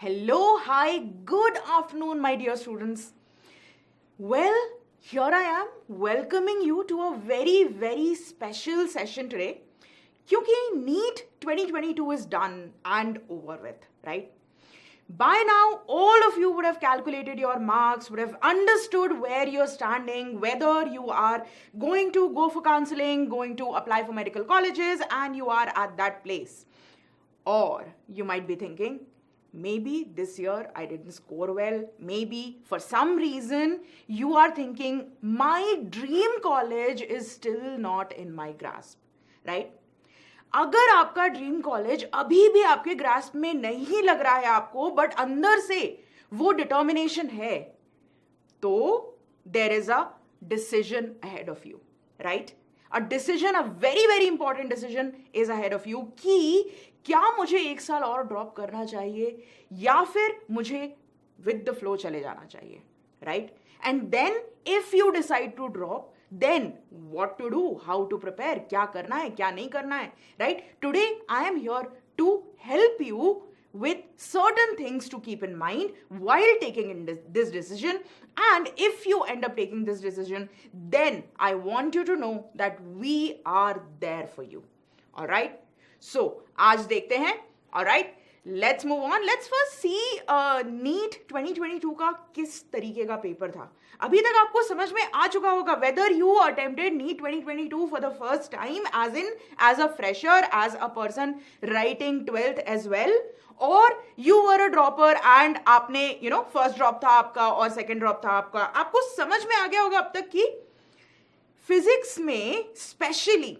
Hello, hi, good afternoon, my dear students. Well, here I am welcoming you to a very, very special session today. क्योंकि NEET 2022 is done and over with, right? By now, all of you would have calculated your marks, would have understood where you're standing, whether you are going to go for counseling, going to apply for medical colleges, and you are at that place. Or you might be thinking, maybe this year I didn't score well. Maybe for some reason you are thinking, my dream college is still not in my grasp, right? अगर आपका dream college अभी भी आपके grasp में नहीं लग रहा है आपको, बट अंदर से वो डिटर्मिनेशन है, तो there is a decision ahead of you, right? A decision, a very very important decision is ahead of you कि क्या मुझे एक साल और ड्रॉप करना चाहिए या फिर मुझे विद द फ्लो चले जाना चाहिए, right? And then if you decide to drop, then what to do, how to prepare, क्या करना है, क्या नहीं करना है, right? Today I am here to help you with certain things to keep in mind while taking in this decision. And if you end up taking this decision, then I want you to know that we are there for you. All right? So आज देखते हैं. All right? Let's move on. Let's first see NEET 2022 का किस तरीके का paper था. अभी तक आपको समझ में आ चुका होगा whether you attempted NEET 2022 for the first time, as a fresher, as a person writing 12th as well, or you were a dropper and आपने first drop था आपका और second drop था आपका. आपको समझ में आ गया होगा अब तक कि फिजिक्स में specially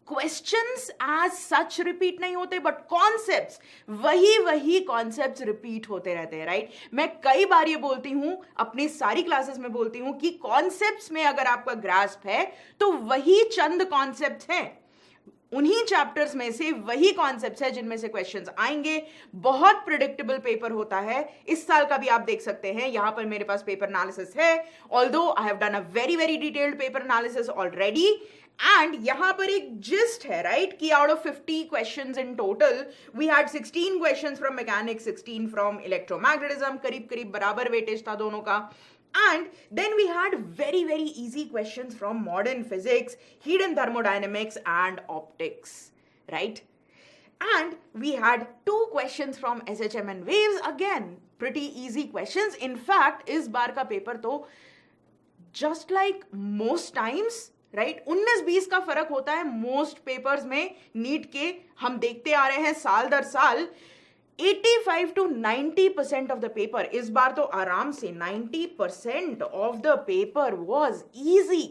questions as such repeat नहीं होते, बट कॉन्सेप्ट्स वही कॉन्सेप्ट्स रिपीट होते रहते हैं, राइट? मैं कई बार ये बोलती हूं, अपनी सारी क्लासेस में बोलती हूं कि कॉन्सेप्ट्स में अगर आपका ग्रास्प है तो वही चंद कॉन्सेप्ट्स हैं, उन्हीं चैप्टर्स में से वही कॉन्सेप्ट्स है जिनमें से क्वेश्चंस आएंगे. बहुत प्रिडिक्टेबल पेपर होता है. इस साल का भी आप देख सकते हैं, यहां पर मेरे पास पेपर एनालिसिस है, although I have done a very very detailed paper analysis already. And यहां पर एक जिस्ट है, राइट, कि out of 50 questions in total we had 16 questions from mechanics, 16 from electromagnetism, करीब करीब बराबर वेटेज था दोनों का. And then we had very, very easy questions from modern physics, hidden thermodynamics, and optics, right? And we had 2 questions from SHM and waves, again, pretty easy questions. In fact, इस बार का paper तो just like most times, right? 19-20 का फर्क होता है most papers में NEET के. हम देखते आ रहे हैं साल दर साल 85 to 90% of the paper, इस बार तो आराम से 90% of the paper was easy.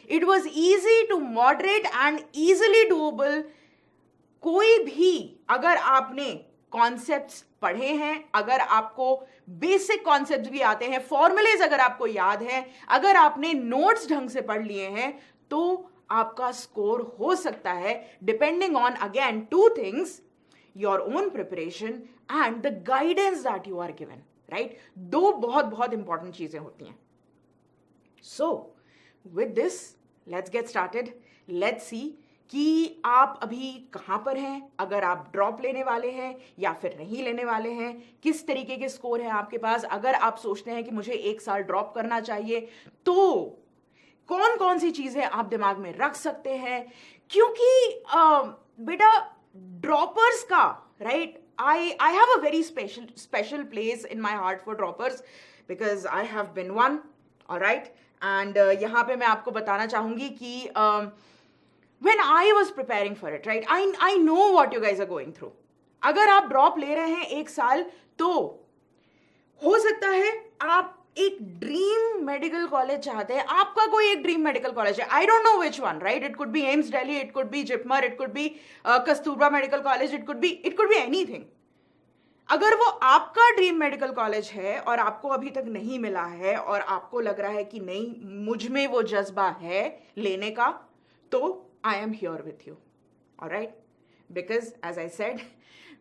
It was easy to moderate and easily doable. कोई भी अगर आपने कॉन्सेप्ट्स पढ़े हैं, अगर आपको बेसिक कॉन्सेप्ट्स भी आते हैं, फॉर्मूलेज अगर आपको याद है, अगर आपने नोट्स ढंग से पढ़ लिए हैं, तो आपका स्कोर हो सकता है depending on again 2 things, your own preparation and the guidance that you are given, right? दो बहुत इंपॉर्टेंट चीजें होती हैं. So with this, let's get started. Let's see कि आप अभी कहां पर हैं, अगर आप ड्रॉप लेने वाले हैं या फिर नहीं लेने वाले हैं, किस तरीके के स्कोर हैं आपके पास. अगर आप सोचते हैं कि मुझे एक साल ड्रॉप करना चाहिए, तो कौन कौन सी चीजें आप दिमाग में रख सकते हैं, क्योंकि बेटा ड्रॉपर्स का, right, I have a very special place in my heart for droppers because I have been one, all right? And यहाँ पे मैं आपको बताना चाहूंगी कि when I was preparing for it, right, I know what you guys are going through. अगर आप drop ले रहे हैं एक साल, तो हो सकता है आप एक ड्रीम मेडिकल कॉलेज चाहते हैं. आपका कोई एक ड्रीम मेडिकल कॉलेज है, I don't know which one, right? It could be AIIMS Delhi, it could be JIPMER, it could be Kasturba medical college, it could be anything. अगर वो आपका ड्रीम मेडिकल कॉलेज है और आपको अभी तक नहीं मिला है और आपको लग रहा है कि नहीं, मुझ में वो जज्बा है लेने का, तो I am here with you, alright? Because as I said,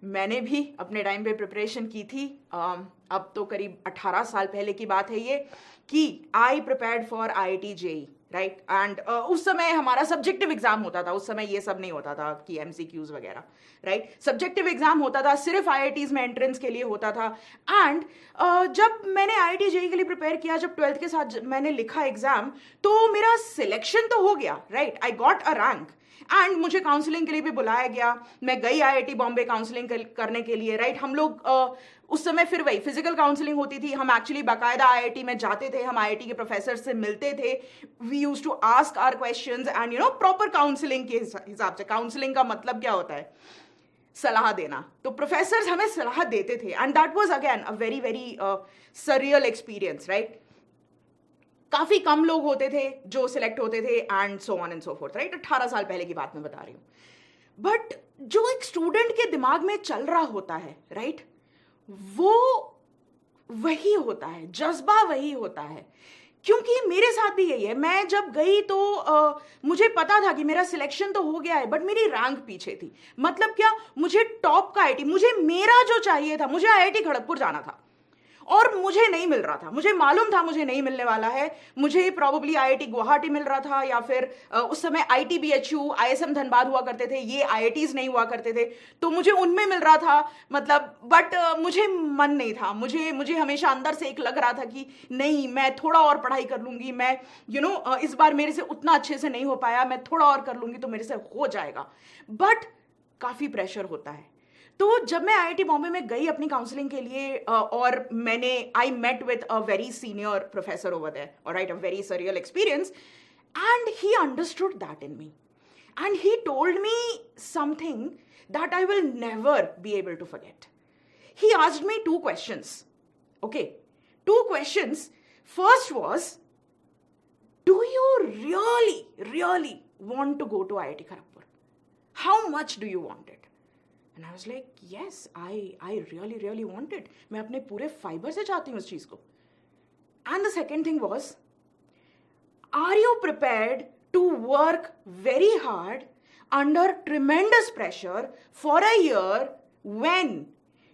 मैंने भी अपने टाइम पे प्रिपरेशन की थी. अब तो करीब 18 साल पहले की बात है ये, कि आई prepared for IIT JEE, right and उस समय हमारा सब्जेक्टिव एग्जाम होता था, उस समय ये सब नहीं होता था कि एमसीक्यूज वगैरह, राइट। सब्जेक्टिव एग्जाम होता था, सिर्फ आईआईटीज में एंट्रेंस के लिए होता था। एंड जब मैंने आईआईटी जेईई के लिए प्रिपेयर किया, जब 12th के साथ मैंने लिखा एग्जाम, तो मेरा सिलेक्शन तो हो गया, right, I got a rank and मुझे काउंसलिंग के लिए भी बुलाया गया। मैं गई आईआईटी बॉम्बे काउंसलिंग करने के लिए, राइट। हम लोग उस समय फिर वही फिजिकल काउंसलिंग होती थी, हम एक्चुअली बाकायदा आईआईटी में जाते थे, हम आईआईटी के प्रोफेसर से मिलते थे, we use to ask our questions and you know proper counselling के हिसाब से। काउंसलिंग का मतलब क्या होता है? सलाह देना। तो प्रोफेसर्स हमें सलाह देते थे and that was again a very very surreal experience, right. काफी कम लोग होते थे जो सिलेक्ट होते थे and so on and so fourth, right. 18 साल पहले की बात मैं बता रही हूँ। बट जो एक स्टूडेंट के दिमाग में चल रहा होता है, राइट, वो वही होता है, जज्बा वही होता है। क्योंकि मेरे साथ भी यही है। मैं जब गई तो मुझे पता था कि मेरा सिलेक्शन तो हो गया है, बट मेरी रैंक पीछे थी। मतलब क्या? मुझे टॉप का आईआईटी, मुझे मेरा जो चाहिए था, मुझे आईआईटी खड़गपुर जाना था और मुझे नहीं मिल रहा था। मुझे मालूम था मुझे नहीं मिलने वाला है। मुझे प्रॉब्ली आईआईटी गुवाहाटी मिल रहा था या फिर उस समय आईटीबीएचयू, आईएसएम धनबाद हुआ करते थे, ये आईआईटीज नहीं हुआ करते थे, तो मुझे उनमें मिल रहा था। मतलब बट मुझे मन नहीं था। मुझे हमेशा अंदर से एक लग रहा था कि नहीं, मैं थोड़ा और पढ़ाई कर लूंगी, मैं इस बार मेरे से उतना अच्छे से नहीं हो पाया, मैं थोड़ा और कर लूंगी तो मेरे से हो जाएगा। बट काफी प्रेशर होता है। तो जब मैं आईआईटी बॉम्बे में गई अपनी काउंसलिंग के लिए और I met with a very senior professor over there, alright, a very surreal experience, and he understood that in me and he told me something that I will never be able to forget. He asked me 2 questions. Okay, 2 questions. First was, do you really want to go to IIT Kharagpur? How much do you want it? And I was like, yes, I really want it. मैं अपने पूरे fibre से चाहती हूँ इस चीज को. And the second thing was, are you prepared to work very hard under tremendous pressure for a year when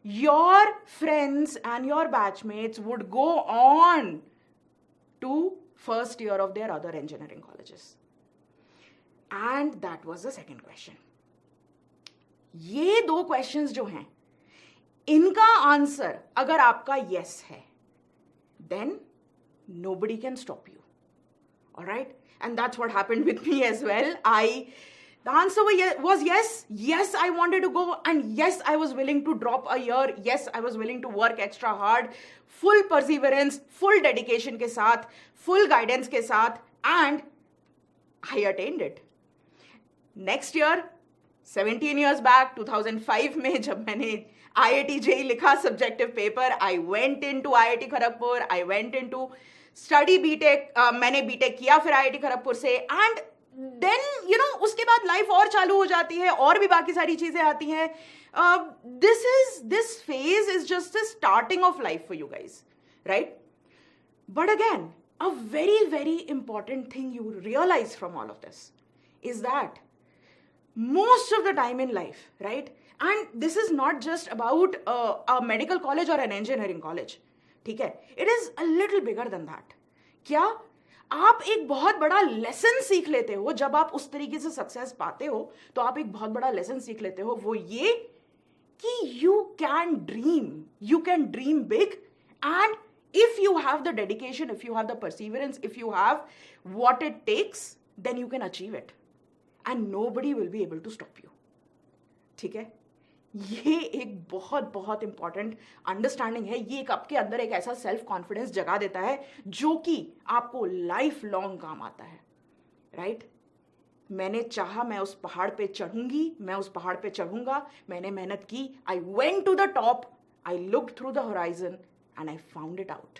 your friends and your batchmates would go on to first year of their other engineering colleges? And that was the second question. ये 2 questions जो हैं, इनका answer अगर आपका yes है, then nobody can stop you. All right? And that's what happened with me as well. The answer was yes. Yes, I wanted to go, and yes, I was willing to drop a year. Yes, I was willing to work extra hard, full perseverance, full dedication के साथ, full guidance के साथ, and I attained it. Next year, 17 years back, 2005 में जब मैंने IIT JEE लिखा subjective paper, I went into IIT Kharagpur, I went into study BTech, मैंने BTech किया फिर IIT खड़गपुर से, and then उसके बाद लाइफ और चालू हो जाती है, और भी बाकी सारी चीजें आती हैं. This phase is just the starting of life for you guys, right? But again, a very, very important thing you realize from all of this is that most of the time in life, right? And this is not just about a medical college or an engineering college, ठीक है? It is a little bigger than that. क्या आप एक बहुत बड़ा lesson सीख लेते हो जब आप उस तरीके से सक्सेस पाते हो? तो आप एक बहुत बड़ा लेसन सीख लेते हो, वो ये कि you can dream big, and if you have the dedication, if you have the perseverance, if you have what it takes, then you can achieve it. And nobody will be able to stop you. ठीक है? ये एक बहुत बहुत important understanding है. ये एक आपके अंदर एक ऐसा सेल्फ कॉन्फिडेंस जगा देता है जो कि आपको लाइफ लॉन्ग काम आता है, राइट? मैंने चाहा, मैं उस पहाड़ पे चढ़ूंगी, मैं उस पहाड़ पे चढ़ूंगा, मैंने मेहनत की, I went to the top, I looked through the horizon and I found it out,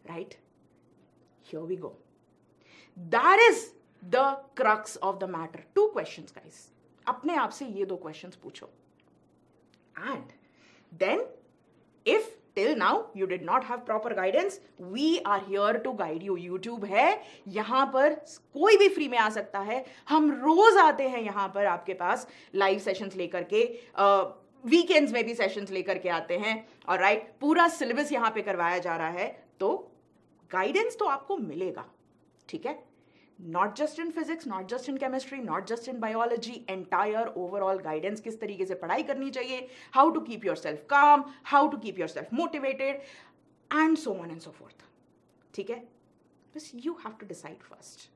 right? Here we go. That is the crux of the matter. 2 questions, guys. अपने आप से ये 2 questions पूछो. And then, if till now you did not have proper guidance, we are here to guide you. YouTube है, यहाँ पर कोई भी फ्री में आ सकता है. हम रोज आते हैं यहाँ पर आपके पास लाइव सेशंस लेकर के, वीकेंड्स में भी सेशंस लेकर के आते हैं, और राइट, पूरा सिलेबस यहाँ पे करवाया जा रहा है. तो गाइडेंस तो आपको मिलेगा, ठीक है? Not just in physics, not just in chemistry, not just in biology, entire overall guidance, किस तरीके से पढ़ाई करनी चाहिए, how to keep yourself calm, how to keep yourself motivated, and so on and so forth. ठीक है, बस you have to decide first.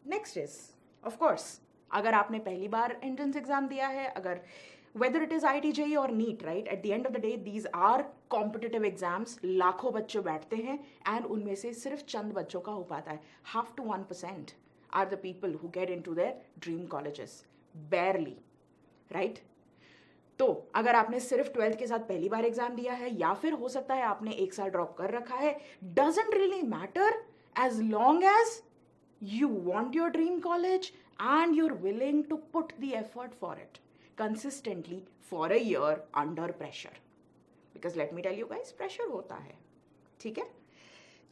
Next is of course, अगर आपने पहली बार एंट्रेंस एग्जाम दिया है, अगर whether it is IIT JEE or NEET, right? At the end of the day, these are competitive exams. लाखों बच्चे बैठते हैं and उनमें से सिर्फ चंद बच्चों का हो पाता है. 0.5 to 1% are the people who get into their dream colleges. Barely, right? तो अगर आपने सिर्फ 12th के साथ पहली बार एग्जाम दिया है या फिर हो सकता है आपने एक साल ड्रॉप कर रखा है, doesn't really matter as long as you want your dream college and you're willing to put the effort for it consistently for a year under pressure. Because let me tell you guys, pressure होता है. ठीक है,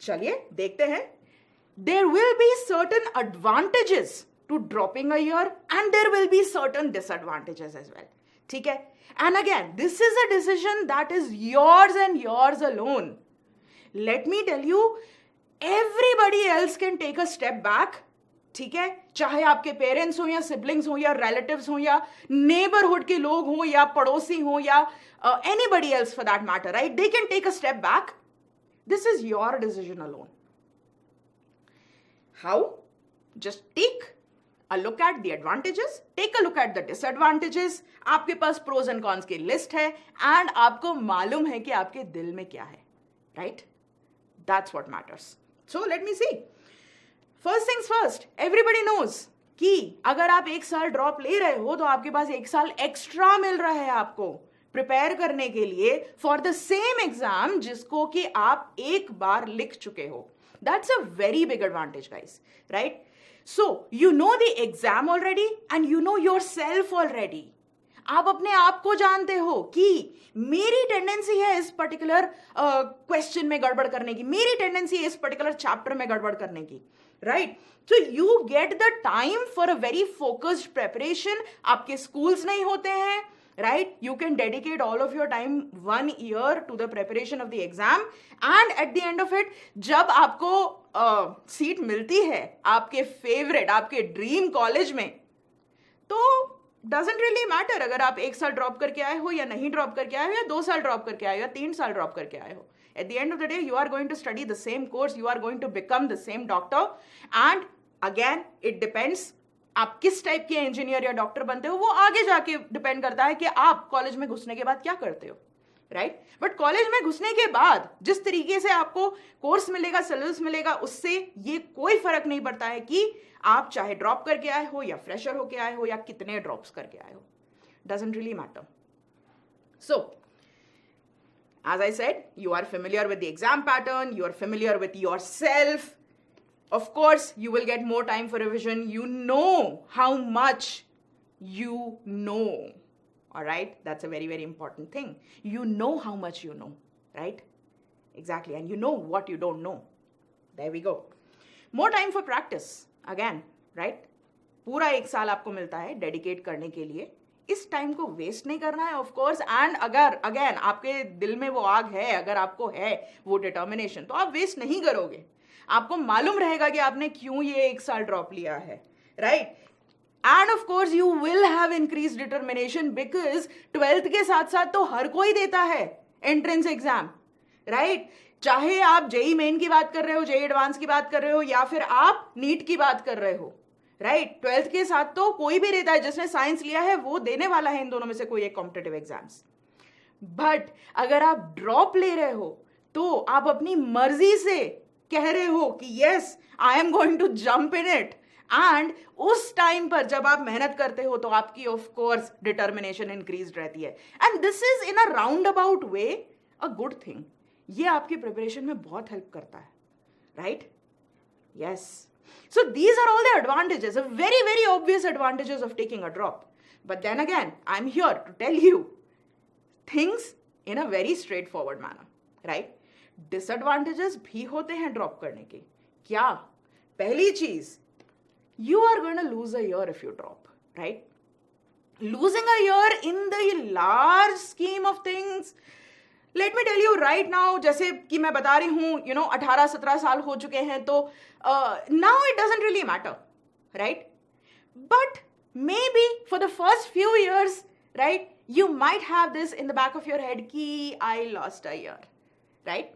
चलिए देखते हैं. There will be certain advantages to dropping a year and there will be certain disadvantages as well. ठीक है, and again, this is a decision that is yours and yours alone. Let me tell you, everybody else can take a step back. ठीक है, चाहे आपके parents हो या siblings हो या रिलेटिव्स हो या नेबरहुड के लोग हो या पड़ोसी हो या anybody else for that matter, right? They can take a step back. This is your decision alone. How? Just take a look at the advantages, take a look at the disadvantages. आपके पास pros and cons की list है and आपको मालूम है कि आपके दिल में क्या है, right? That's what matters. So let me see. First things first, everybody knows कि अगर आप एक साल ड्रॉप ले रहे हो तो आपके पास एक साल एक्स्ट्रा मिल रहा है आपको प्रिपेयर करने के लिए फॉर द सेम एग्जाम जिसको कि आप एक बार लिख चुके हो. That's a very big advantage, guys, right? So, you know the exam already and you know yourself already. आप अपने आप को जानते हो कि मेरी टेंडेंसी है इस पर्टिकुलर क्वेश्चन में गड़बड़ करने की, मेरी टेंडेंसी है इस पर्टिकुलर चैप्टर में गड़बड़ करने की, right? So you get the time for a very focused preparation. आपके स्कूल्स नहीं होते हैं, right? You can dedicate all of your time 1 year to the preparation of the exam and at the end of it जब आपको seat मिलती है आपके favourite, आपके ड्रीम कॉलेज में, तो doesn't really matter अगर आप एक साल ड्रॉप करके आए हो या नहीं ड्रॉप करके आए हो या 2 साल ड्रॉप करके आए हो या 3 साल ड्रॉप करके आए हो. At the end of the day, you are going to study the same course, you are going to become the same doctor and again it depends आप किस टाइप के इंजीनियर या डॉक्टर बनते हो, वो आगे जाके डिपेंड करता है कि आप कॉलेज में घुसने के बाद क्या करते हो, राइट? बट कॉलेज में घुसने के बाद जिस तरीके से आपको कोर्स मिलेगा, सिलेबस मिलेगा, उससे ये कोई फर्क नहीं पड़ता है कि आप चाहे ड्रॉप करके आए हो या फ्रेशर होके आए हो या कितने ड्रॉप्स करके आए हो. Doesn't really matter. So as I said, you are familiar with the exam pattern, you are familiar with yourself. Of course, you will get more time for revision. You know how much you know. All right? That's a very, very important thing. You know how much you know, right? Exactly. And you know what you don't know. There we go. More time for practice. Again, right? पूरा एक साल आपको मिलता है dedicate करने के लिए. इस टाइम को वेस्ट नहीं करना है, ऑफ कोर्स. एंड अगर अगेन आपके दिल में वो आग है, अगर आपको है वो डिटर्मिनेशन, तो आप वेस्ट नहीं करोगे. आपको मालूम रहेगा कि आपने क्यों ये एक साल ड्रॉप लिया है, right? End of course you will have increase determination because 12th के साथ साथ तो हर कोई देता है एंट्रेंस एग्जाम, राइट? चाहे आप जेई मेन की बात कर रहे हो, जेई एडवांस की बात कर रहे हो या फिर आप नीट की बात कर रहे हो, राइट? 12th के साथ तो कोई भी रहता है. जिसने साइंस लिया है वो देने वाला है इन दोनों में से कोई एक कॉम्पिटिटिव एग्जाम्स. बट अगर आप ड्रॉप ले रहे हो तो आप अपनी मर्जी से कह रहे हो कि yes I am going to jump in it. And उस टाइम पर जब आप मेहनत करते हो तो आपकी ऑफ कोर्स डिटर्मिनेशन इंक्रीज रहती है. And this is in a round about way a good thing. ये आपकी प्रिपरेशन में बहुत हेल्प करता है, right? Yes. So these are all the advantages, very, very obvious advantages of taking a drop. But then again, I'm here to tell you things in a very straightforward manner, right? Disadvantages भी होते हैं drop करने के. क्या? पहली चीज, you are going to lose a year if you drop, right? Losing a year in the large scheme of things let me tell you right now, जैसे कि मैं बता रही हूँ 18-17 साल हो चुके हैं, तो now it doesn't really matter, right? But may be for the first few years, right, you might have this in the back of your head कि I lost a year, right?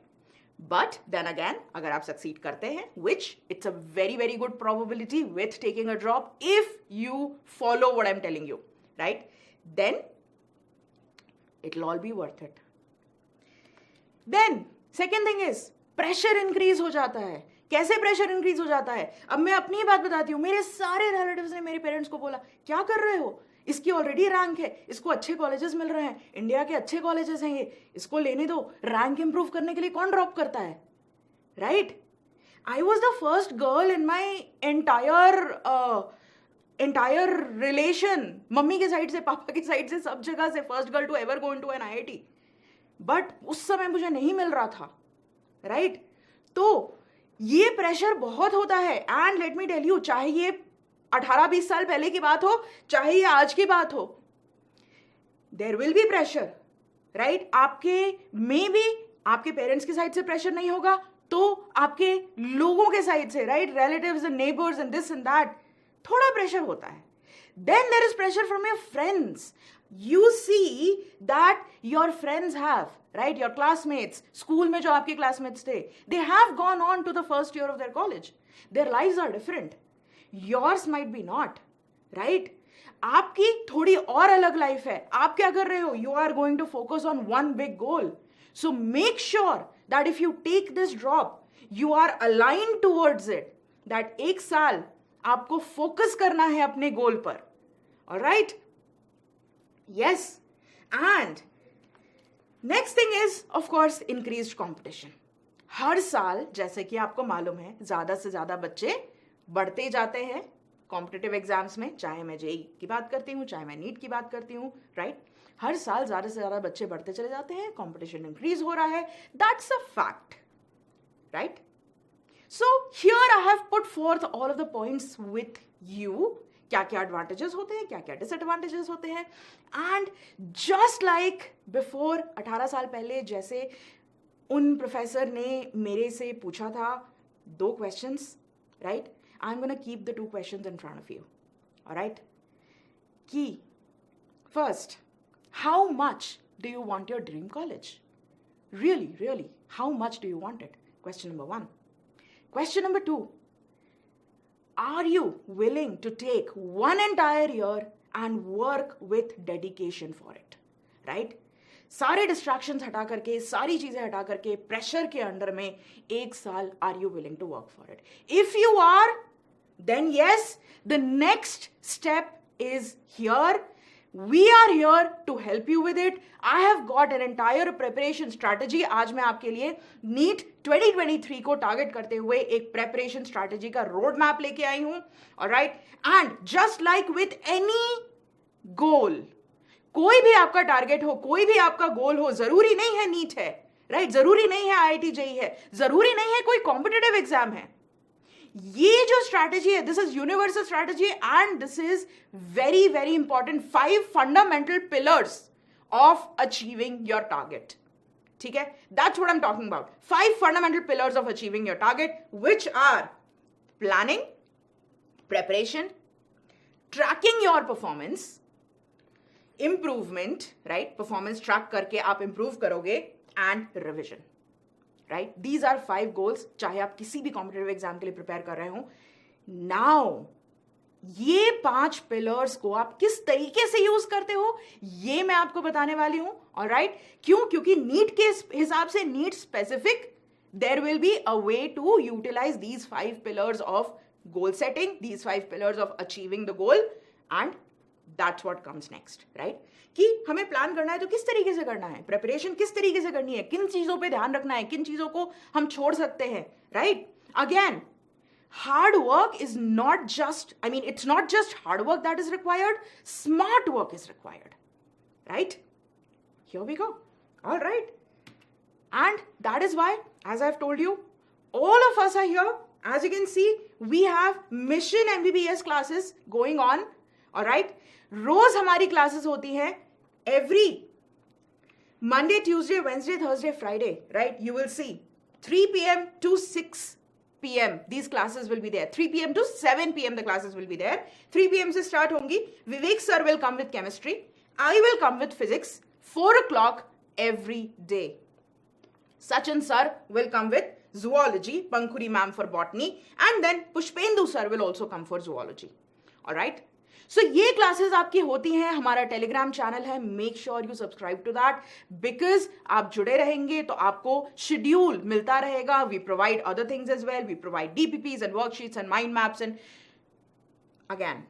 But then again, अगर आप succeed करते हैं, which it's a very very good probability with taking a drop if you follow what I'm telling you, right? Then it'll all be worth it. Then second thing is pressure increase हो जाता है. कैसे pressure increase हो जाता है? अब मैं अपनी बात बताती हूँ. मेरे सारे रिलेटिव्स ने मेरे पेरेंट्स को बोला, क्या कर रहे हो, इसकी ऑलरेडी रैंक है, इसको अच्छे कॉलेजेस मिल रहे हैं, इंडिया के अच्छे कॉलेजेस हैं ये, इसको लेने दो. रैंक इंप्रूव करने के लिए कौन ड्रॉप करता है, right? I was the first girl in my entire relation, मम्मी के साइड से, पापा की साइड से, सब जगह से first girl to ever go into an IIT. But उस समय मुझे नहीं मिल रहा था, राइट? तो ये प्रेशर बहुत होता है. And let me tell you, चाहे ये 18-20 साल पहले की बात हो, चाहे ये आज की बात हो, there will be pressure, right? आपके मे बी आपके पेरेंट्स की साइड से प्रेशर नहीं होगा तो आपके लोगों के साइड से, right, relatives and neighbours and this and that, थोड़ा प्रेशर होता है. Then there is pressure from your friends. You see that your friends have, right, your classmates, school में जो आपके classmates थे, they have gone on to the first year of their college. Their lives are different. Yours might be not, right? आपकी थोड़ी और अलग life है. आप क्या कर रहे हो? You are going to focus on one big goal. So make sure that if you take this drop, you are aligned towards it. That एक साल आपको फोकस करना है अपने गोल पर. All right? Yes. And next thing is, of course, increased competition. हर साल, जैसे कि आपको मालूम है, ज़्यादा से ज़्यादा बच्चे बढ़ते जाते हैं कॉम्पिटिटिव एग्जाम्स में. चाहे मैं JEE की बात करती हूँ, चाहे मैं NEET की बात करती हूँ, राइट? हर साल ज़्यादा से ज़्यादा बच्चे बढ़ते चले जाते हैं, कॉम्पिटिशन इंक्रीज हो रहा है. That's a fact, right? So here I have put forth all of the points with you. क्या क्या एडवांटेजेस होते हैं, क्या क्या डिसएडवांटेजेस होते हैं. एंड जस्ट लाइक बिफोर, 18 साल पहले जैसे उन प्रोफेसर ने मेरे से पूछा था 2 questions, right? I am gonna keep the 2 questions in front of you, alright? कि first, how much do you want your dream college? Really how much do you want it? Question number 1. Question number 2, are you willing to take one entire year and work with dedication for it, right? सारे distractions हटा करके, सारी चीजें हटा करके, pressure के under में 1 साल are you willing to work for it? If you are, then yes, the next step is here. We are here to help you with it. I have got an entire preparation strategy. आज मैं आपके लिए NEET 2023 को target करते हुए एक preparation strategy का road map लेके आई हूं. Alright? And just like with any गोल, कोई भी आपका टारगेट हो, कोई भी आपका गोल हो, जरूरी नहीं है NEET है, राइट? जरूरी नहीं है IIT JEE है, जरूरी नहीं है कोई कॉम्पिटिटिव एग्जाम है. ये जो स्ट्रैटेजी है, this is universal strategy and this is very very important. 5 fundamental pillars of achieving your target. ठीक है? That's what I am talking about. 5 fundamental pillars of achieving your target, which are planning, preparation, tracking your performance, improvement, right? Performance track करके आप improve करोगे, and revision. Right? These are 5 goals. चाहे आप किसी भी competitive exam के लिए prepare कर रहे हो, नाउ ये 5 पिलर्स को आप किस तरीके से यूज करते हो, ये मैं आपको बताने वाली हूं. ऑलराइट? क्यों? क्योंकि नीट के हिसाब से, NEET specific, there will be a way to utilize these 5 pillars of goal setting, these 5 pillars of achieving the goal, and that's what comes next. Right? कि हमें प्लान करना है तो किस तरीके से करना है, प्रिपरेशन किस तरीके से करनी है, किन चीजों पे ध्यान रखना है, किन चीजों को हम छोड़ सकते हैं. Right? Again, hard work is not just, it's not just hard work that is required, smart work is required. Right? Here we go. All right. And that is why, as I've told you, all of us are here. As you can see, we have Mission MBBS classes going on. All right. रोज हमारी classes होती हैं. Every Monday, Tuesday, Wednesday, Thursday, Friday, right? You will see 3 p.m. to 6 p.m. these classes will be there. 3 p.m. to 7 p.m. the classes will be there. 3 p.m. से start होंगी. Vivek sir will come with chemistry. I will come with physics. 4 o'clock every day. Sachin sir will come with zoology. Pankuri ma'am for botany. And then Pushpendu sir will also come for zoology. Alright? सो ये classes आपकी होती हैं. हमारा Telegram channel है, make sure you subscribe to that, because आप जुड़े रहेंगे तो आपको शेड्यूल मिलता रहेगा. We provide other things as well. We provide DPPs and worksheets and mind maps and again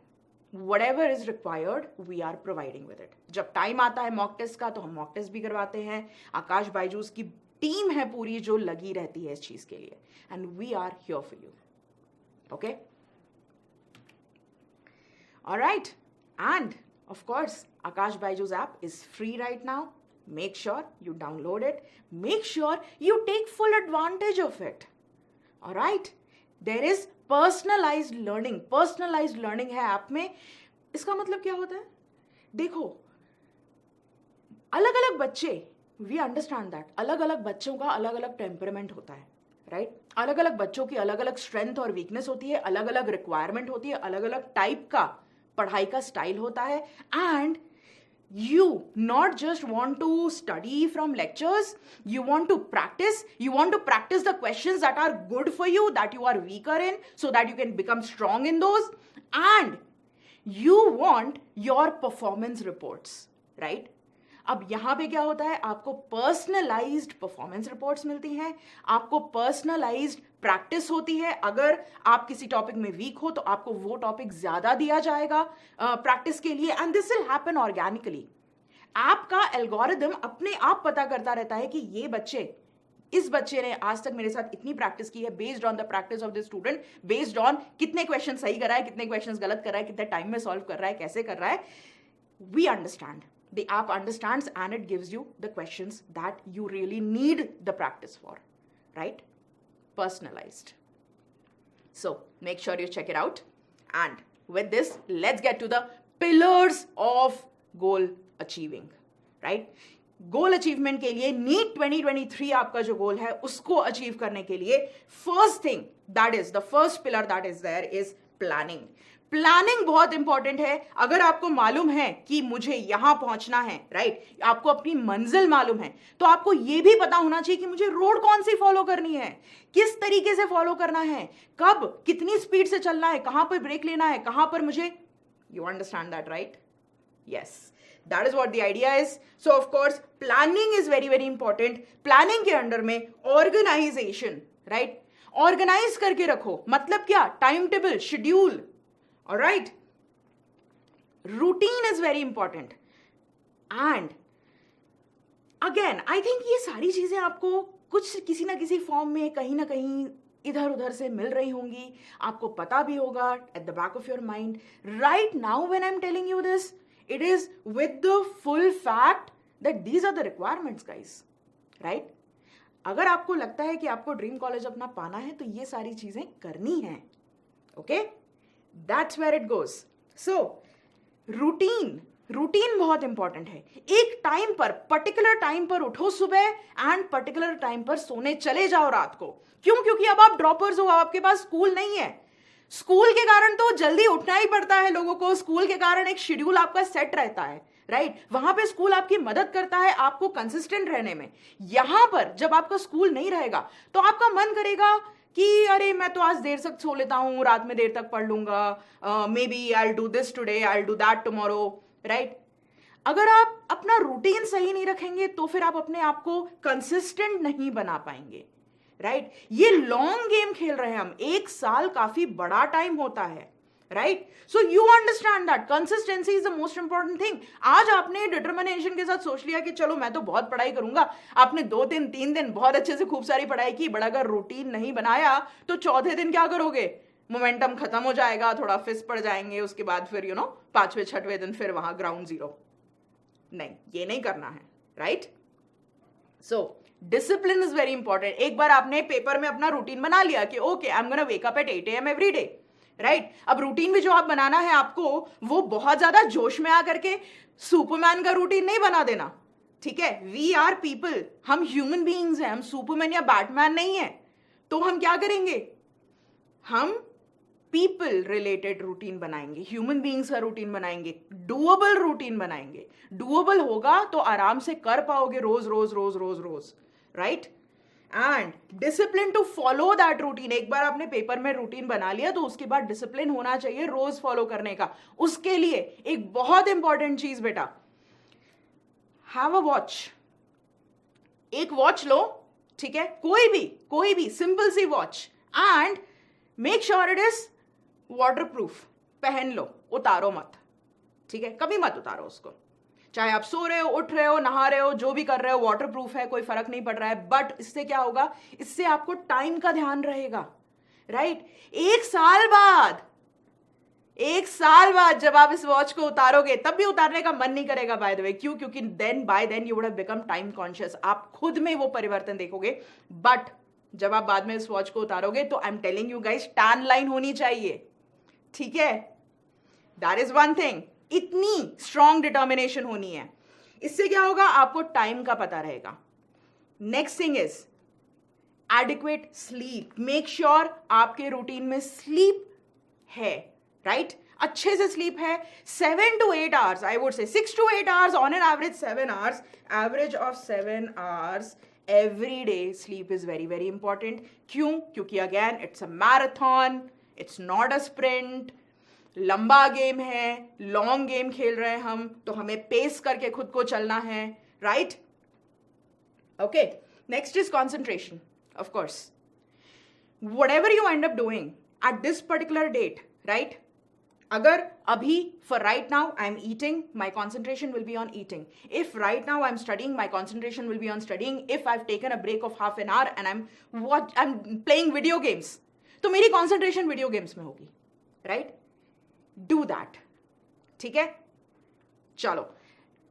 whatever is required we are providing with it. जब time आता है मॉक टेस्ट का तो हम मॉक टेस्ट भी करवाते हैं. आकाश बायजूस की टीम है पूरी जो लगी रहती है इस चीज के लिए, and we are here for you. Okay, alright, and of course Akash Byju's app is free right now. Make sure you download it. Make sure you take full advantage of it. Alright, there is personalized learning. Personalized learning है app में. इसका मतलब क्या होता है? देखो, अलग अलग बच्चे, we understand that अलग अलग बच्चों का अलग अलग टेम्परामेंट होता है, राइट? अलग अलग बच्चों की अलग अलग स्ट्रेंथ और वीकनेस होती है, अलग अलग रिक्वायरमेंट होती है, अलग अलग टाइप का पढ़ाई का स्टाइल होता है. And you not just want to study from lectures, you want to practice the questions that are good for you, that you are weaker in, so that you can become strong in those, and you want your performance reports, right? अब यहां पे क्या होता है, आपको personalised performance reports मिलती हैं, आपको पर्सनलाइज्ड प्रैक्टिस होती है. अगर आप किसी टॉपिक में वीक हो तो आपको वो टॉपिक ज्यादा दिया जाएगा प्रैक्टिस के लिए, and this will happen organically. आपका एल्गोरिदम अपने आप पता करता रहता है कि ये बच्चे, इस बच्चे ने आज तक मेरे साथ इतनी प्रैक्टिस की है, based on the practice of the student, based on कितने क्वेश्चन सही कर रहा है, कितने क्वेश्चन गलत कर रहा है, कितने टाइम में सॉल्व कर रहा है, कैसे कर रहा है. We understand. The app understands and it gives you the questions that you really need the practice for, right? Personalized. So make sure you check it out. And with this, let's get to the pillars of goal achieving, right? Goal achievement के लिए NEET 2023 आपका जो गोल है उसको achieve करने के लिए first thing that is the first pillar that is there is planning. Planning बहुत इंपॉर्टेंट है. अगर आपको मालूम है कि मुझे यहां पहुंचना है, राइट, आपको अपनी मंजिल मालूम है, तो आपको यह भी पता होना चाहिए कि मुझे रोड कौन सी फॉलो करनी है, किस तरीके से फॉलो करना है, कब कितनी स्पीड से चलना है, कहां पर ब्रेक लेना है, कहां पर मुझे, you understand that, right? Yes, that is what the idea is. So of course planning is very very important. Planning के अंडर में organization, right? Organize करके रखो. मतलब क्या? Time table, schedule. Alright? Routine is very important. And again, I think ये सारी चीजें आपको कुछ किसी ना किसी फॉर्म में कहीं ना कहीं इधर उधर से मिल रही होंगी. आपको पता भी होगा at the back of your mind. Right now when I'm telling you this, it is with the full fact that these are the requirements, guys, right? अगर आपको लगता है कि आपको ड्रीम कॉलेज अपना पाना है तो ये सारी चीजें करनी है. Okay, that's where it goes. So routine बहुत इंपॉर्टेंट है. एक टाइम पर, पर्टिकुलर टाइम पर उठो सुबह एंड पर्टिकुलर टाइम पर सोने चले जाओ रात को. क्यों? क्योंकि अब आप ड्रॉपर्स हो, आपके पास स्कूल नहीं है. स्कूल के कारण तो जल्दी उठना ही पड़ता है लोगों को. स्कूल के कारण एक शेड्यूल आपका सेट रहता है, राइट? वहां पे स्कूल आपकी मदद करता है आपको कंसिस्टेंट रहने में. यहां पर जब आपका स्कूल नहीं रहेगा तो आपका मन करेगा कि अरे मैं तो आज देर तक सो लेता हूं, रात में देर तक पढ़ लूंगा, maybe I will do this today, I will do that tomorrow, right? अगर आप अपना रूटीन सही नहीं रखेंगे तो फिर आप अपने आप को कंसिस्टेंट नहीं बना पाएंगे, राइट? ये लॉन्ग गेम खेल रहे हैं हम. एक साल काफी बड़ा टाइम होता है, right? So you understand that consistency is the most important thing. आज आपने डिटर्मिनेशन के साथ सोच लिया कि चलो मैं तो बहुत पढ़ाई करूंगा. आपने 2 दिन 3 दिन बहुत अच्छे से खूब सारी पढ़ाई की, बट अगर रूटीन नहीं बनाया तो चौथे दिन क्या करोगे? मोमेंटम खत्म हो जाएगा, थोड़ा फिस पड़ जाएंगे, उसके बाद फिर 5वें 6वें दिन फिर वहां ग्राउंड जीरो. नहीं, ये नहीं करना है, right? So discipline is very important. एक बार आपने पेपर में अपना रूटीन बना लिया कि okay I am gonna wake up at 8 AM every day, right? अब रूटीन भी जो आप बनाना है आपको, वो बहुत ज्यादा जोश में आकर के सुपरमैन का रूटीन नहीं बना देना, ठीक है, वी आर पीपल, हम ह्यूमन बीइंग्स हैं, हम सुपरमैन या बैटमैन नहीं है। तो हम क्या करेंगे, हम पीपल रिलेटेड रूटीन बनाएंगे, ह्यूमन बीइंग्स का रूटीन बनाएंगे, डूएबल रूटीन बनाएंगे। डूएबल होगा तो आराम से कर पाओगे रोज रोज रोज रोज रोज, right. And discipline to follow that routine. एक बार आपने पेपर में रूटीन बना लिया तो उसके बाद डिसिप्लिन होना चाहिए रोज फॉलो करने का। उसके लिए एक बहुत इंपॉर्टेंट चीज बेटा, हैव अ वॉच। एक वॉच लो, ठीक है, कोई भी सिंपल सी watch, and make sure it is waterproof. पहन लो, उतारो मत, ठीक है, कभी मत उतारो उसको। चाहे आप सो रहे हो, उठ रहे हो, नहा रहे हो, जो भी कर रहे हो, वाटरप्रूफ है, कोई फर्क नहीं पड़ रहा है। बट इससे क्या होगा, इससे आपको टाइम का ध्यान रहेगा, राइट। एक साल बाद जब आप इस वॉच को उतारोगे तब भी उतारने का मन नहीं करेगा, बाय द वे। क्यों? क्योंकि by then you would have become time conscious. आप खुद में वो परिवर्तन देखोगे। बट जब आप बाद में इस वॉच को उतारोगे तो I am telling you guys, tan line होनी चाहिए, ठीक है। That is one thing. इतनी स्ट्रॉन्ग डिटर्मिनेशन होनी है। इससे क्या होगा, आपको टाइम का पता रहेगा। Next thing is adequate sleep. Make sure आपके रूटीन में स्लीप है, राइट, अच्छे से स्लीप है। 7 to 8 hours, I would say 6 to 8 hours, on an average 7 hours, average of 7 hours every day sleep is very very important. क्यों? क्योंकि again it's a marathon, it's not a sprint. लंबा game है, long game खेल रहे हैं हम, तो हमें पेस करके खुद को चलना है, right. Okay, next is concentration. Of course whatever you end up doing at this particular date, right? अगर अभी for right now I'm eating, my concentration will be on eating. If right now I'm studying, my concentration will be on studying. If I've taken a break of half an hour and I'm playing video games, तो मेरी concentration video games में होगी, right? Do that. ठीक है? चलो.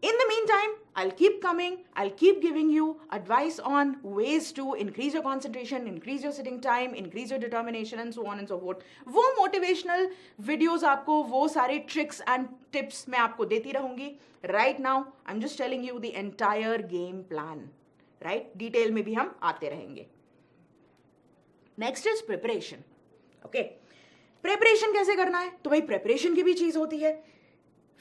In the meantime, I'll keep coming, I'll keep giving you advice on ways to increase your concentration, increase your sitting time, increase your determination and so on and so forth. वो motivational videos आपको, वो सारे tricks and tips मैं आपको देती रहूंगी. Right now, I'm just telling you the entire game plan. Right? Detail में भी हम आते रहेंगे. Next is preparation. Okay? Preparation कैसे करना है? तो भाई preparation की भी चीज होती है.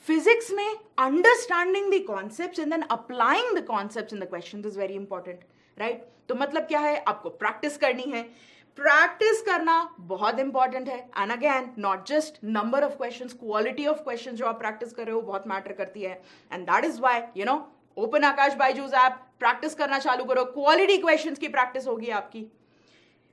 Physics में understanding the concepts and then applying the concepts in the questions is very important, right? तो मतलब क्या है, आपको practice करनी है. Practice करना बहुत important है. And again, not just number of questions, quality of questions जो आप practice कर रहे हो बहुत matter करती है. And that is why, you know, open Akash Byju's app, practice करना चालू करो. Quality questions की practice होगी आपकी.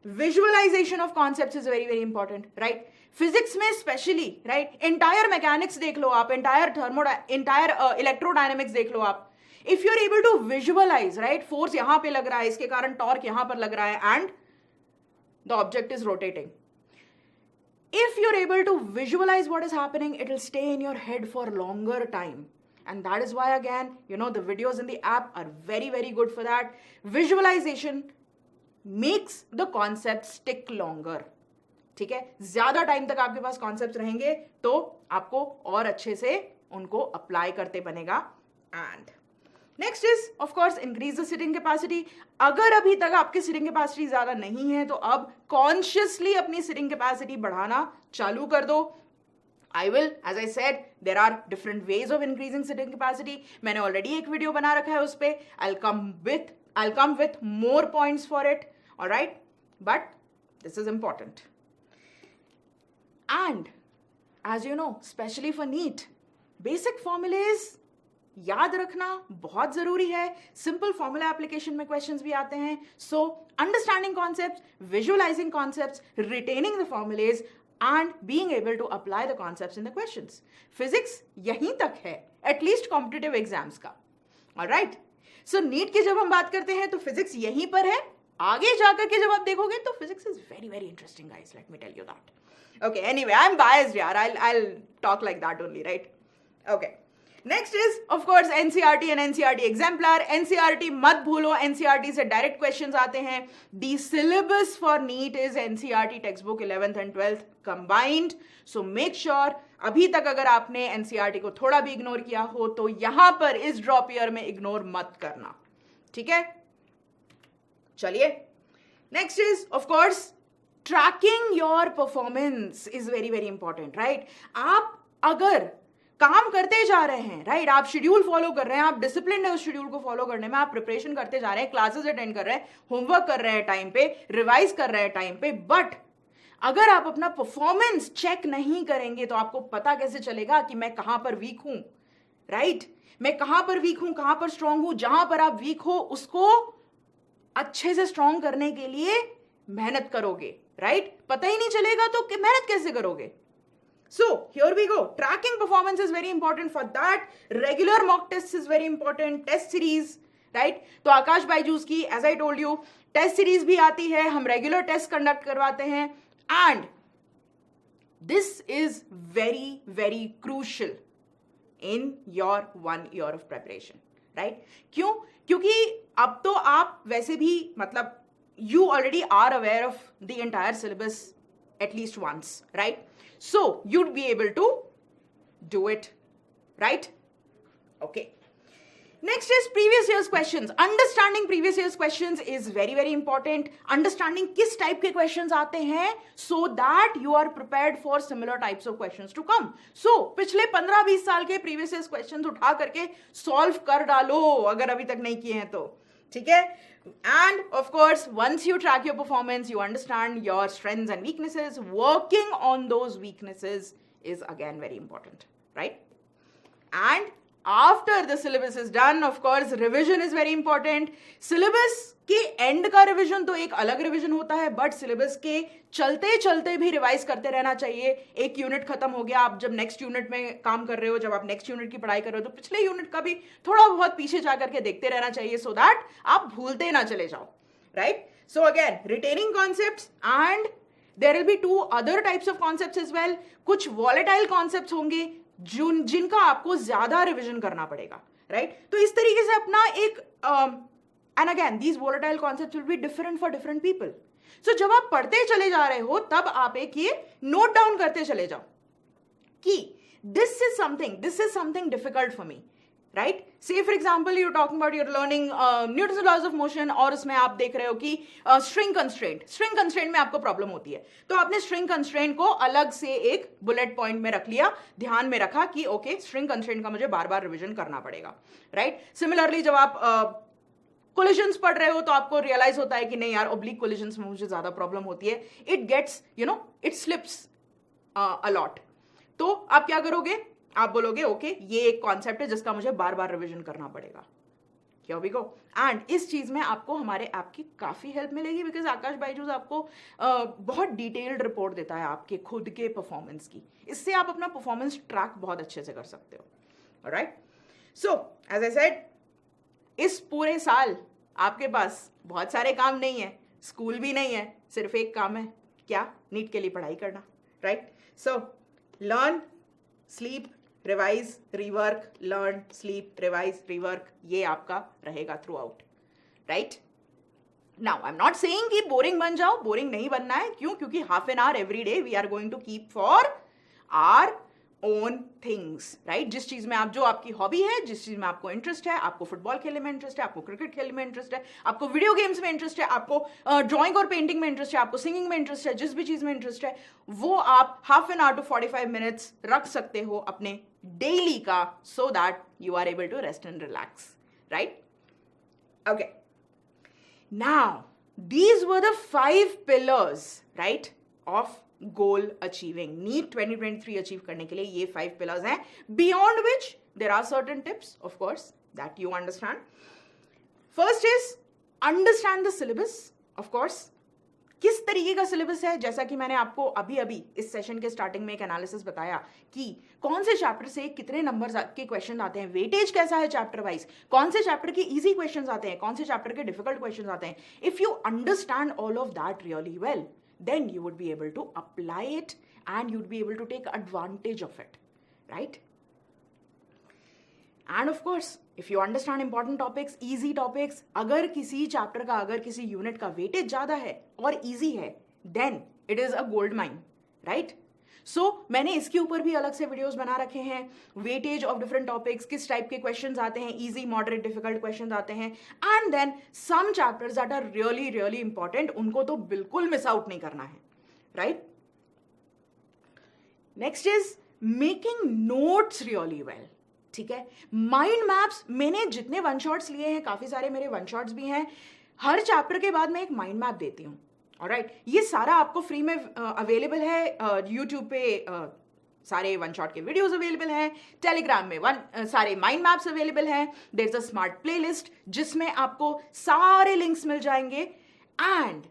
Visualization of concepts is very very important, right? Physics में स्पेशली, राइट, एंटायर मैकेनिक्स देख लो आप, एंटायर इलेक्ट्रोडायनेमिक्स देख लो आप. If you are able to visualize, right, force यहां पे लग रहा है, इसके कारण टॉर्क यहां पर लग रहा है, and the object is rotating. If you are able to visualize what is happening, it will stay in your head for longer time. And that is why again, you know, the videos in the app are very very good for that. Visualization makes the concept stick longer. ठीक है, ज्यादा time तक आपके पास concept रहेंगे तो आपको और अच्छे से उनको अप्लाई करते बनेगा. And next is of course increase the sitting capacity. अगर अभी तक आपकी सिटिंग कैपेसिटी ज्यादा नहीं है तो अब कॉन्शियसली अपनी सिटिंग कैपेसिटी बढ़ाना चालू कर दो. I will, as I said, there are different ways of increasing sitting capacity. मैंने already एक वीडियो बना रखा है उस पे. I'll come with more points for it. All right, but this is important. And as you know, especially for NEET, basic formulas याद रखना बहुत जरूरी है. सिंपल फॉर्मूला एप्लीकेशन में क्वेश्चंस भी आते हैं. So understanding concepts, visualising concepts, retaining the formulas and being able to apply the concepts in the questions. Physics यहीं तक है, at least competitive exams का. Alright? So NEET की जब हम बात करते हैं तो physics यहीं पर है. आगे जाकर के जब आप देखोगे तो physics is very very interesting guys, let me tell you that. Okay, anyway, I'm biased yaar. I'll talk like that only, right? Okay. Next is of course NCERT and NCERT exemplar. NCERT मत भूलो, NCERT से direct questions आते हैं. The syllabus for NEET is NCERT textbook 11th and 12th combined. So make sure अभी तक अगर आपने NCERT को थोड़ा भी इग्नोर किया हो तो यहां पर इस ड्रॉप ईयर में इग्नोर मत करना, ठीक है। चलिए, next is of course trekking your performance is very very important, right. आप अगर काम करते जा रहे हैं, राइट, आप शेड्यूल फॉलो कर रहे हैं, आप डिसिप्लिन है उस शेड्यूल को फॉलो करने में, आप प्रिपरेशन करते जा रहे हैं, क्लासेस अटेंड कर रहे हैं, होमवर्क कर रहे हैं टाइम पे, रिवाइज कर रहे हैं टाइम पे, बट अगर आप अपना परफॉर्मेंस चेक नहीं करेंगे तो आपको पता कैसे चलेगा कि मैं कहां पर वीक हूं, राइट। मैं कहां पर वीक हूं, कहां पर स्ट्रांग हूं। जहां पर आप वीक हो उसको अच्छे से स्ट्रांग करने के लिए मेहनत करोगे, राइट। पता ही नहीं चलेगा तो मेहनत कैसे करोगे। So here we go. Tracking performance is very important. For that, regular mock tests is very important. Test series, right? तो आकाश बायजूस की, as I told you, test series भी आती है, हम regular test conduct करवाते हैं, and this is very very crucial in your 1 year of preparation, right? क्यों? क्योंकि अब तो आप वैसे भी मतलब you already are aware of the entire syllabus at least once, right? So you'd be able to do it, right? Okay. Next is previous year's questions. Understanding previous year's questions is very very important. Understanding किस type के questions आते हैं so that you are prepared for similar types of questions to come. So पिछले 15-20 साल के previous year's questions उठा करके solve कर डालो अगर अभी तक नहीं किए हैं तो, ठीक है। And of course, once you track your performance, you understand your strengths and weaknesses. Working on those weaknesses is again very important, right? And after the syllabus is done, of course, revision is very important. Syllabus के end का revision तो एक अलग revision होता है, but syllabus के चलते चलते भी revise करते रहना चाहिए। एक unit खत्म हो गया, आप जब next unit में काम कर रहे हो, जब आप next unit की पढ़ाई कर रहे हो, तो पिछले unit का भी थोड़ा बहुत पीछे जा करके देखते रहना चाहिए so that आप भूलते ना चले जाओ, right? So again, retaining concepts, and there will be 2 other types of concepts as well. कुछ volatile concepts होंगे जिनका आपको ज्यादा रिविजन करना पड़ेगा, राइट। तो इस तरीके से अपना एक and again these volatile concepts will be different for different people. So जब आप पढ़ते चले जा रहे हो तब आप एक ये नोट डाउन करते चले जाओ कि this is something difficult for me, right. Say for example you talking about your learning Newton's laws of motion, और उसमें आप देख रहे हो कि स्ट्रिंग कंस्ट्रेंट में आपको प्रॉब्लम होती है, तो आपने स्ट्रिंग कंस्ट्रेंट को अलग से एक बुलेट पॉइंट में रख लिया, ध्यान में रखा कि ओके स्ट्रिंग कंस्ट्रेंट का मुझे बार बार रिविजन करना पड़ेगा, राइट। सिमिलरली जब आप कोलिजन्स पढ़ रहे हो तो आपको रियलाइज होता है कि नहीं यार ऑब्लिक कोलिजन्स में मुझे ज्यादा प्रॉब्लम होती है, it gets it slips a lot, तो आप क्या करोगे, आप बोलोगे ओके ये एक कॉन्सेप्ट है जिसका मुझे बार बार रिवीजन करना पड़ेगा, क्या भी को। एंड इस चीज में आपको हमारे ऐप की काफी हेल्प मिलेगी, बिकॉज आकाश बायजूस आपको बहुत डिटेल्ड रिपोर्ट देता है आपके खुद के परफॉर्मेंस की, इससे आप अपना परफॉर्मेंस ट्रैक बहुत अच्छे से कर सकते हो, alright. So as I said, इस पूरे साल आपके पास बहुत सारे काम नहीं है, स्कूल भी नहीं है, सिर्फ एक काम है, क्या, नीट के लिए पढ़ाई करना, right. So learn, sleep, revise, rework, learn, sleep, revise, rework, ये आपका रहेगा throughout, right. Now I am not saying कि बोरिंग बन जाओ, बोरिंग नहीं बनना है, क्यों, क्योंकि half an hour every day we are going to keep for our own things, right. जिस चीज में जो आपकी हॉबी है, जिस चीज में आपको इंटरेस्ट है, आपको फुटबॉल खेलने में इंटरेस्ट है, आपको क्रिकेट खेलने में इंटरेस्ट है, आपको वीडियो गेम्स में इंटरेस्ट है, आपको ड्राइंग और पेंटिंग में इंटरेस्ट है, आपको सिंगिंग में इंटरेस्ट है, जिस भी चीज में इंटरेस्ट है वो आप half an hour to 45 minutes रख सकते हो अपने डेली का, so that you are able to rest and relax, right. Okay, now these were the 5 pillars, right, of goal achieving, NEET 2023 achieve करने के लिए ये 5 pillars हैं, beyond which there are certain tips of course that you understand. First is understand the syllabus, of course. किस तरीके का syllabus है, जैसा कि मैंने आपको अभी इस सेशन के स्टार्टिंग में एक एनालिसिस बताया कि कौन से चैप्टर से कितने नंबर के क्वेश्चन आते हैं, वेटेज कैसा है चैप्टर वाइज, कौन से चैप्टर के इजी क्वेश्चंस आते हैं, कौन से चैप्टर के डिफिकल्ट क्वेश्चंस आते हैं। If you understand all of that really well, then you would be able to apply it and you'd be able to take advantage of it, right? And of course, if you understand important topics, easy topics, अगर किसी chapter का, अगर किसी unit का weightage ज्यादा है और easy है, then it is a gold mine, right? मैंने इसके ऊपर भी अलग से वीडियोस बना रखे हैं, वेटेज ऑफ डिफरेंट टॉपिक्स, किस टाइप के क्वेश्चंस आते हैं, इजी, मॉडरेट, डिफिकल्ट क्वेश्चंस आते हैं, and then some chapters that are really really important, उनको तो बिल्कुल मिस आउट नहीं करना है, राइट? Next is making notes really well, ठीक है? माइंड मैप्स, मैंने जितने वन शॉट्स लिए हैं, काफी सारे मेरे वन शॉट्स भी हैं, हर चैप्टर के बाद मैं एक माइंड मैप देती हूँ, ऑलराइट? ये सारा आपको फ्री में अवेलेबल है, यूट्यूब पे सारे वन शॉट के वीडियोस अवेलेबल हैं, टेलीग्राम में सारे माइंड मैप्स अवेलेबल हैं, there is a smart playlist जिसमें आपको सारे लिंक्स मिल जाएंगे, and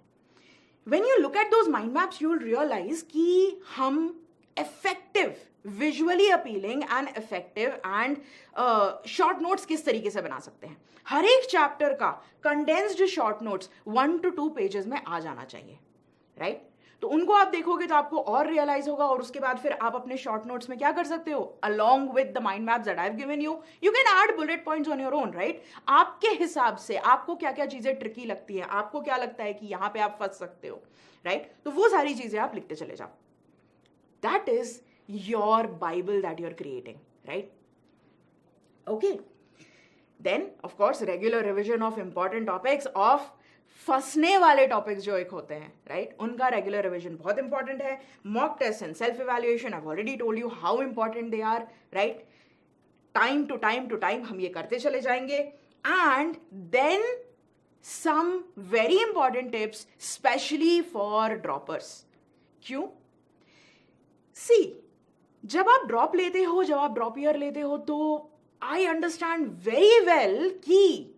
when you look at those mind maps you will realize कि हम effective, visually appealing and effective and short notes किस तरीके से बना सकते हैं। हर एक चैप्टर का condensed short notes 1 to 2 pages में आ जाना चाहिए, राइट? तो उनको आप देखोगे तो आपको और रियलाइज होगा, और उसके बाद फिर आप अपने शॉर्ट नोट्स में क्या कर सकते हो, along with the mind maps that I have given you can add bullet points on your own, right? आपके हिसाब से आपको क्या क्या चीजें ट्रिकी लगती हैं, आपको क्या लगता है कि यहां पे आप फंस सकते हो, राइट? तो वो सारी चीजें आप लिखते चले जाओ। That is your Bible that you are creating, right? Okay, then of course regular revision of important topics, of फंसने वाले टॉपिक्स जो एक होते हैं, राइट? उनका रेगुलर रिविजन बहुत इंपॉर्टेंट है। Mock test and self evaluation, I have already told you how important they are, right? Time to time हम ये करते चले जाएंगे, and then some very important tips specially for droppers. क्यों? सी, जब आप ड्रॉप लेते हो, जब आप ड्रॉप ईयर लेते हो, तो आई अंडरस्टैंड वेरी वेल कि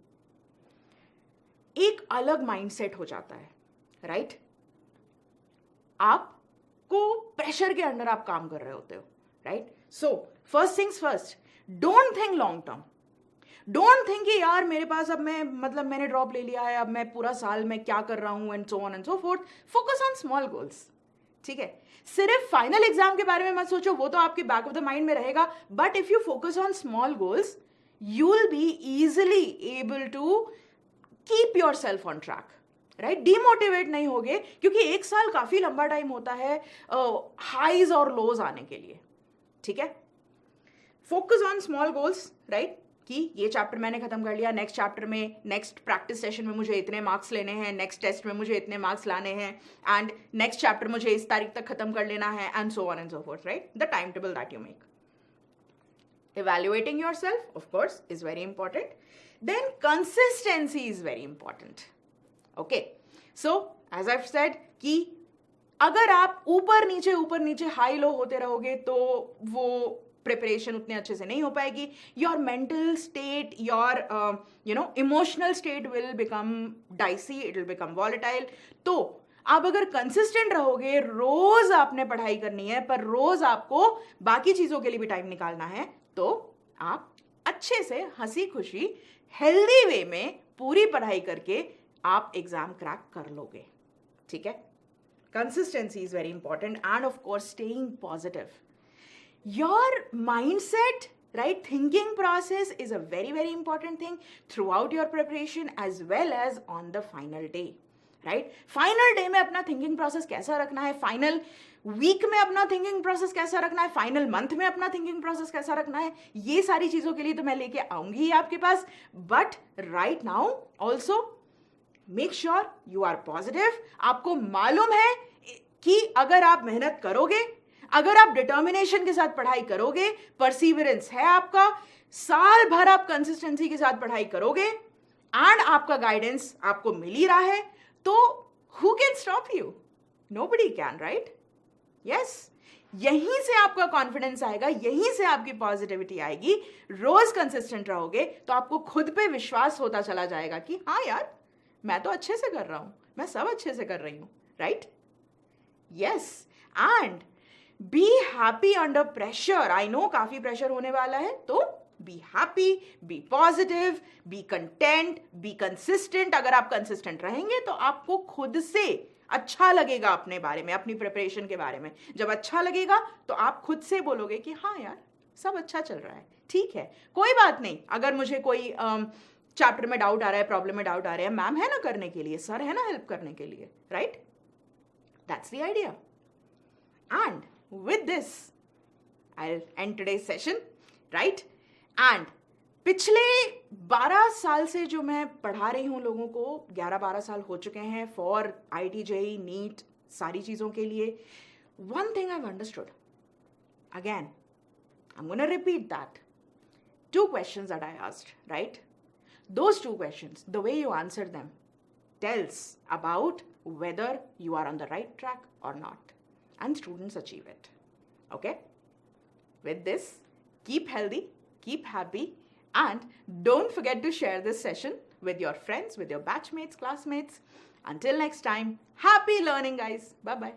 एक अलग माइंडसेट हो जाता है, राइट? आपको प्रेशर के अंडर आप काम कर रहे होते हो, right? So first things first, don't think long term, don't think कि यार मेरे पास अब मैंने ड्रॉप ले लिया है, अब मैं पूरा साल में क्या कर रहा हूं, and so on and so fourth. Focus on small goals, ठीक है? सिर्फ फाइनल एग्जाम के बारे में मत सोचो, वो तो आपके बैक ऑफ द माइंड में रहेगा, but if you focus on small goals you will be easily able to keep yourself on track, right? Demotivate नहीं होगे, क्योंकि एक साल काफी लंबा टाइम होता है हाईज और लोज आने के लिए, ठीक है? Focus on small goals, right? कि ये चैप्टर मैंने खत्म कर लिया, नेक्स्ट चैप्टर में, नेक्स्ट प्रैक्टिस सेशन में मुझे इतने मार्क्स लेने हैं, नेक्स्ट टेस्ट में मुझे इतने मार्क्स लाने हैं, एंड नेक्स्ट चैप्टर मुझे इस तारीख तक खत्म कर लेना है, and so on and so fourth, right? The time table that you make. Evaluating yourself, of course, is very important. Then consistency is very important. Okay, so as I've said कि अगर आप ऊपर नीचे हाई लो होते रहोगे तो वो preparation उतने अच्छे से नहीं हो पाएगी. Your mental state, your emotional state will become dicey, it will become volatile. तो आप अगर कंसिस्टेंट रहोगे, रोज आपने पढ़ाई करनी है, पर रोज आपको बाकी चीजों के लिए भी टाइम निकालना है, तो आप अच्छे से हंसी खुशी हेल्दी वे में पूरी पढ़ाई करके आप एग्जाम क्रैक कर लोगे. ठीक है? Consistency is very important, end of course staying positive. Your mindset, right, thinking process is a very very important thing throughout your preparation as well as on the final day, right? final day में अपना thinking process कैसा रखना है, final week में अपना thinking process कैसा रखना है, final month में अपना thinking process कैसा रखना है, ये सारी चीजों के लिए तो मैं लेके आऊंगी ही आपके पास. but right now also make sure you are positive. आपको मालूम है कि अगर आप मेहनत करोगे, अगर आप डिटर्मिनेशन के साथ पढ़ाई करोगे, परसिवरेंस है आपका, साल भर आप कंसिस्टेंसी के साथ पढ़ाई करोगे, एंड आपका गाइडेंस आपको मिल ही रहा है, तो who can stop you? Nobody can, right? Yes, यहीं से आपका कॉन्फिडेंस आएगा, यहीं से आपकी पॉजिटिविटी आएगी. रोज कंसिस्टेंट रहोगे तो आपको खुद पे विश्वास होता चला जाएगा कि हाँ यार, मैं तो अच्छे से कर रहा हूं, मैं सब अच्छे से कर रही हूं, right? Yes, and be happy under pressure. I know काफी प्रेशर होने वाला है, तो be happy, be positive, be content, be consistent. अगर आप कंसिस्टेंट रहेंगे तो आपको खुद से अच्छा लगेगा अपने बारे में, अपनी प्रिपरेशन के बारे में. जब अच्छा लगेगा तो आप खुद से बोलोगे कि हाँ यार, सब अच्छा चल रहा है, ठीक है, कोई बात नहीं. अगर मुझे कोई चैप्टर में डाउट आ रहा है, प्रॉब्लम में डाउट आ रहा है, मैम है ना करने के लिए, सर है ना हेल्प करने के लिए, right? That's the idea. And with this, I'll end today's session, right? And पिछले 12 साल से जो मैं पढ़ा रही हूँ लोगों को, 11-12 साल हो चुके हैं फॉर IIT JEE नीट सारी चीज़ों के लिए. One thing I've understood, again, I'm going to repeat that. 2 questions that I asked, right? Those 2 questions, the way you answer them tells about whether you are on the right track or not. And students achieve it. Okay? With this, keep healthy, keep happy, and don't forget to share this session with your friends, with your batchmates, classmates. Until next time, happy learning, guys. Bye-bye.